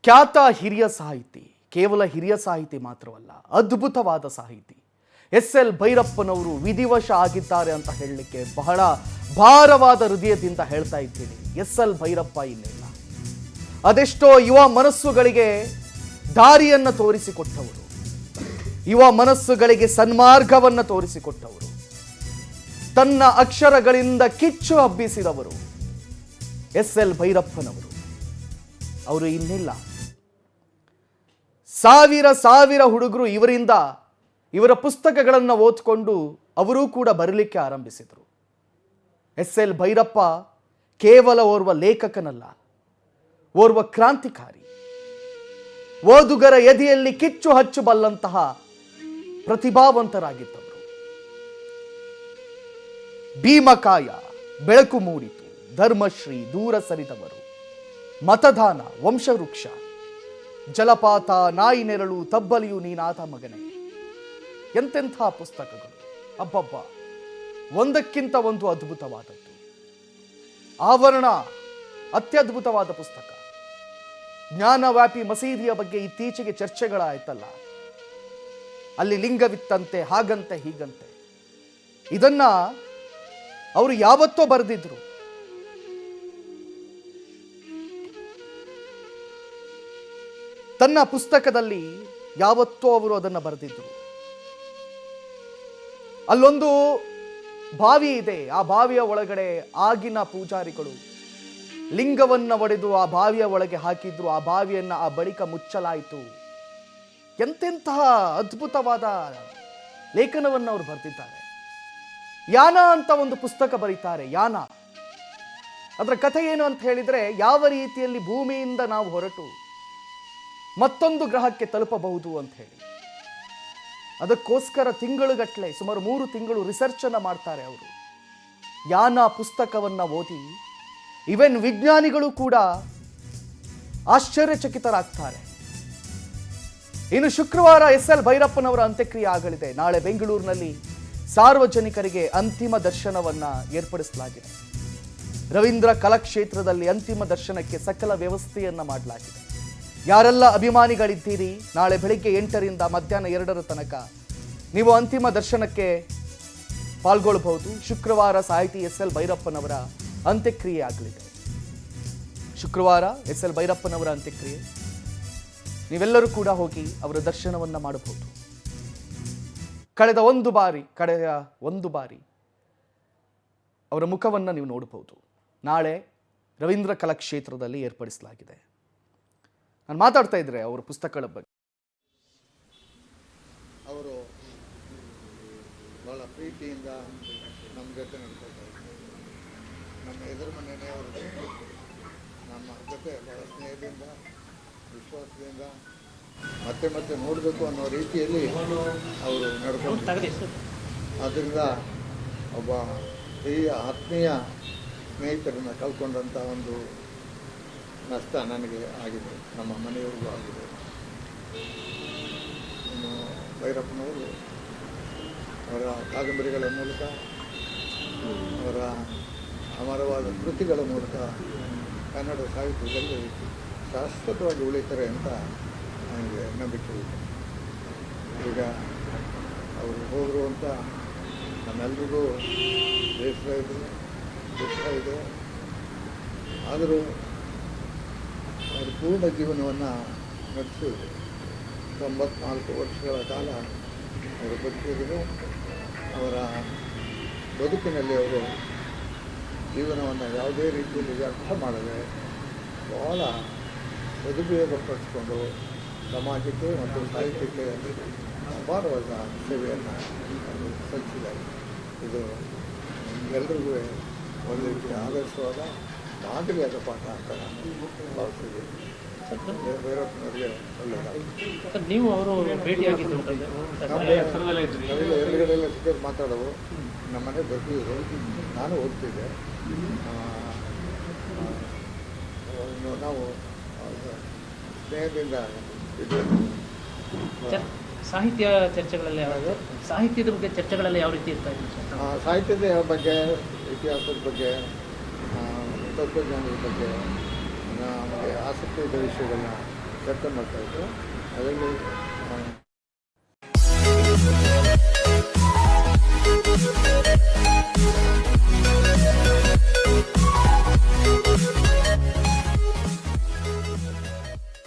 ಖ್ಯಾತ ಹಿರಿಯ ಸಾಹಿತಿ, ಕೇವಲ ಹಿರಿಯ ಸಾಹಿತಿ ಮಾತ್ರವಲ್ಲ, ಅದ್ಭುತವಾದ ಸಾಹಿತಿ ಎಸ್.ಎಲ್. ಭೈರಪ್ಪನವರು ವಿಧಿವಶ ಆಗಿದ್ದಾರೆ ಅಂತ ಹೇಳಲಿಕ್ಕೆ ಬಹಳ ಭಾರವಾದ ಹೃದಯದಿಂದ ಹೇಳ್ತಾ ಇದ್ದೀನಿ. ಎಸ್.ಎಲ್. ಭೈರಪ್ಪ ಇನ್ನಿಲ್ಲ. ಅದೆಷ್ಟೋ ಯುವ ಮನಸ್ಸುಗಳಿಗೆ ದಾರಿಯನ್ನು ತೋರಿಸಿಕೊಟ್ಟವರು, ಯುವ ಮನಸ್ಸುಗಳಿಗೆ ಸನ್ಮಾರ್ಗವನ್ನು ತೋರಿಸಿಕೊಟ್ಟವರು, ತನ್ನ ಅಕ್ಷರಗಳಿಂದ ಕಿಚ್ಚು ಹಬ್ಬಿಸಿದವರು ಎಸ್.ಎಲ್. ಭೈರಪ್ಪನವರು. ಅವರು ಇನ್ನಿಲ್ಲ. ಸಾವಿರ ಹುಡುಗರು ಇವರ ಪುಸ್ತಕಗಳನ್ನು ಓದ್ಕೊಂಡು ಅವರೂ ಕೂಡ ಬರಲಿಕ್ಕೆ ಆರಂಭಿಸಿದರು. ಎಸ್.ಎಲ್. ಭೈರಪ್ಪ ಕೇವಲ ಓರ್ವ ಲೇಖಕನಲ್ಲ, ಓರ್ವ ಕ್ರಾಂತಿಕಾರಿ, ಓದುಗರ ಎದೆಯಲ್ಲಿ ಕಿಚ್ಚು ಹಚ್ಚಬಲ್ಲಂತಹ ಪ್ರತಿಭಾವಂತರಾಗಿದ್ದವರು. ಭೀಮಕಾಯ ಬೆಳಕು ಮೂಡಿತು, ಧರ್ಮಶ್ರೀ ದೂರ ಸರಿದವರು, ಮತದಾನ, ವಂಶವೃಕ್ಷ, ಜಲಪಾತ, ನಾಯಿ ನೆರಳು, ತಬ್ಬಲಿಯು ನೀನಾದ ಮಗನೇ. ಎಂತೆಂಥ ಪುಸ್ತಕಗಳು! ಅಬ್ಬಬ್ಬ, ಒಂದಕ್ಕಿಂತ ಒಂದು ಅದ್ಭುತವಾದದ್ದು. ಆವರಣ ಅತ್ಯದ್ಭುತವಾದ ಪುಸ್ತಕ. ಜ್ಞಾನವ್ಯಾಪಿ ಮಸೀದಿಯ ಬಗ್ಗೆ ಇತ್ತೀಚೆಗೆ ಚರ್ಚೆಗಳಾಯ್ತಲ್ಲ, ಅಲ್ಲಿ ಲಿಂಗವಿತ್ತಂತೆ, ಹಾಗಂತೆ ಹೀಗಂತೆ. ಇದನ್ನ ಅವರು ಯಾವತ್ತೋ ಬರೆದಿದ್ರು. ತನ್ನ ಪುಸ್ತಕದಲ್ಲಿ ಯಾವತ್ತೋ ಅವರು ಅದನ್ನು ಬರೆದಿದ್ರು. ಅಲ್ಲೊಂದು ಬಾವಿ ಇದೆ. ಆ ಬಾವಿಯ ಒಳಗಡೆ ಆಗಿನ ಪೂಜಾರಿಗಳು ಲಿಂಗವನ್ನು ಒಡೆದು ಆ ಬಾವಿಯ ಒಳಗೆ ಹಾಕಿದ್ರು. ಆ ಬಾವಿಯನ್ನ ಆ ಬಳಿಕ ಮುಚ್ಚಲಾಯಿತು. ಎಂತೆಂತಹ ಅದ್ಭುತವಾದ ಲೇಖನವನ್ನು ಅವರು ಬರೆದಿದ್ದಾರೆ. ಯಾನ ಅಂತ ಒಂದು ಪುಸ್ತಕ ಬರೀತಾರೆ. ಯಾನ, ಅದರ ಕಥೆ ಏನು ಅಂತ ಹೇಳಿದ್ರೆ, ಯಾವ ರೀತಿಯಲ್ಲಿ ಭೂಮಿಯಿಂದ ನಾವು ಹೊರಟು ಮತ್ತೊಂದು ಗ್ರಹಕ್ಕೆ ತಲುಪಬಹುದು ಅಂತ ಹೇಳಿ. ಅದಕ್ಕೋಸ್ಕರ ತಿಂಗಳುಗಟ್ಟಲೆ, ಸುಮಾರು 3 ತಿಂಗಳು ರಿಸರ್ಚ್ ಅನ್ನ ಮಾಡ್ತಾರೆ ಅವರು. ಯಾನ ಪುಸ್ತಕವನ್ನ ಓದಿ ಇವನ್ ವಿಜ್ಞಾನಿಗಳು ಕೂಡ ಆಶ್ಚರ್ಯಚಕಿತರಾಗ್ತಾರೆ. ಇನ್ನು ಶುಕ್ರವಾರ ಎಸ್.ಎಲ್. ಭೈರಪ್ಪನವರ ಅಂತ್ಯಕ್ರಿಯೆ ಆಗಲಿದೆ. ನಾಳೆ ಬೆಂಗಳೂರಿನಲ್ಲಿ ಸಾರ್ವಜನಿಕರಿಗೆ ಅಂತಿಮ ದರ್ಶನವನ್ನ ಏರ್ಪಡಿಸಲಾಗಿದೆ. ರವೀಂದ್ರ ಕಲಾಕ್ಷೇತ್ರದಲ್ಲಿ ಅಂತಿಮ ದರ್ಶನಕ್ಕೆ ಸಕಲ ವ್ಯವಸ್ಥೆಯನ್ನ ಮಾಡಲಾಗಿದೆ. ಯಾರೆಲ್ಲ ಅಭಿಮಾನಿಗಳಿದ್ದೀರಿ, ನಾಳೆ ಬೆಳಿಗ್ಗೆ 8ರಿಂದ ಮಧ್ಯಾಹ್ನ 2 ತನಕ ನೀವು ಅಂತಿಮ ದರ್ಶನಕ್ಕೆ ಪಾಲ್ಗೊಳ್ಳಬಹುದು. ಶುಕ್ರವಾರ ಸಾಹಿತಿ ಎಸ್.ಎಲ್. ಭೈರಪ್ಪನವರ ಅಂತ್ಯಕ್ರಿಯೆ ಆಗಲಿದೆ. ಶುಕ್ರವಾರ ಎಸ್.ಎಲ್. ಭೈರಪ್ಪನವರ ಅಂತ್ಯಕ್ರಿಯೆ. ನೀವೆಲ್ಲರೂ ಕೂಡ ಹೋಗಿ ಅವರ ದರ್ಶನವನ್ನ ಮಾಡಬಹುದು. ಕಳೆದ ಒಂದು ಬಾರಿ ಅವರ ಮುಖವನ್ನು ನೀವು ನೋಡಬಹುದು. ನಾಳೆ ರವೀಂದ್ರ ಕಲಾಕ್ಷೇತ್ರದಲ್ಲಿ ಏರ್ಪಡಿಸಲಾಗಿದೆ. ನಾನು ಮಾತಾಡ್ತಾ ಇದ್ರೆ ಅವರ ಪುಸ್ತಕಗಳ ಬಗ್ಗೆ. ಅವರು ಬಹಳ ಪ್ರೀತಿಯಿಂದ ನಮ್ಮ ಜೊತೆ ನಡ್ಕೊಳ್ತಾರೆ. ನಮ್ಮ ಎದುರು ಮನೆಯೇ ಅವರು ನಮ್ಮ ಜೊತೆ ಬಹಳ ಸ್ನೇಹದಿಂದ, ವಿಶ್ವಾಸದಿಂದ ಮತ್ತೆ ನೋಡಬೇಕು ಅನ್ನೋ ರೀತಿಯಲ್ಲಿ ಅವರು ನಡ್ಕೊಳ್ತಾರೆ. ಆದ್ದರಿಂದ ಒಬ್ಬ ಹಿರಿಯ ಆತ್ಮೀಯ ಸ್ನೇಹಿತರನ್ನು ಕಳ್ಕೊಂಡಂಥ ಒಂದು ನಷ್ಟ ನನಗೆ ಆಗಿದೆ, ನಮ್ಮ ಮನೆಯವ್ರಿಗೂ ಆಗಿದೆ. ಇನ್ನು ಭೈರಪ್ಪನವರು ಅವರ ಕಾದಂಬರಿಗಳ ಮೂಲಕ, ಅವರ ಅಮರವಾದ ಕೃತಿಗಳ ಮೂಲಕ ಕನ್ನಡ ಸಾಹಿತ್ಯದಲ್ಲಿ ಶಾಶ್ವತವಾಗಿ ಉಳಿತಾರೆ ಅಂತ ನನಗೆ ನಂಬಿಕೆ ಇದೆ. ಈಗ ಅವರು ಹೋದರು ಅಂತ ನಮ್ಮೆಲ್ರಿಗೂ ಬೇಸರ ಇದೆ, ದುಃಖ ಇದೆ. ಆದರೂ ಅವರು ಪೂರ್ಣ ಜೀವನವನ್ನು ನಡೆಸಿದರು. 94 ವರ್ಷಗಳ ಕಾಲ ಅವರು ಬದುಕಿದರು. ಅವರ ಬದುಕಿನಲ್ಲಿ ಅವರು ಜೀವನವನ್ನು ಯಾವುದೇ ರೀತಿಯಲ್ಲಿ ವ್ಯರ್ಥ ಮಾಡದೆ ಬಹಳ ಸದುಪಯೋಗಪಡಿಸಿಕೊಂಡು ಸಮಾಜಕ್ಕೆ ಮತ್ತು ಸಾಹಿತ್ಯಕ್ಕೆ ಅಪಾರವಾದ ಸೇವೆಯನ್ನು ಸಲ್ಲಿಸಿದ್ದಾರೆ. ಇದು ಎಲ್ಲರಿಗೂ ಒಂದು ರೀತಿಯ ಆದರ್ಶವಾದ ಮಾದರಿಯಾದ ಪಾಠ ಅಂತ ನಾನು ಭಾವಿಸಿದ್ದೀನಿ. ಭೈರಪ್ಪನವರಿಗೆ ಒಳ್ಳೆಯದಾಗಿ ನೀವು ಅವರು ಭೇಟಿಯಾಗಿದ್ದು ಎದುರುಗಡೆಲ್ಲ ಟಿಕೆಟ್ ಮಾತಾಡೋವು, ನಮ್ಮ ಮನೆಗೆ ಬರ್ತಿದ್ರು, ನಾನು ಓದ್ತಿದ್ದೆ. ನಾವು ಸ್ನೇಹದಿಂದ ಸಾಹಿತ್ಯ ಚರ್ಚೆಗಳಲ್ಲಿ ಸಾಹಿತ್ಯದ ಬಗ್ಗೆ ಚರ್ಚೆಗಳೆಲ್ಲ ಯಾವ ರೀತಿ ಇರ್ತಾ ಇದೆ? ಸಾಹಿತ್ಯದ ಬಗ್ಗೆ, ಇತಿಹಾಸದ ಬಗ್ಗೆ, ತತ್ವಜ್ಞಾನದ ಬಗ್ಗೆ ನಮಗೆ ಆಸಕ್ತಿ ಇದ್ದ ವಿಷಯಗಳನ್ನ ಚರ್ಚೆ ಮಾಡ್ತಾಯಿದ್ರು. ಅದರಲ್ಲಿ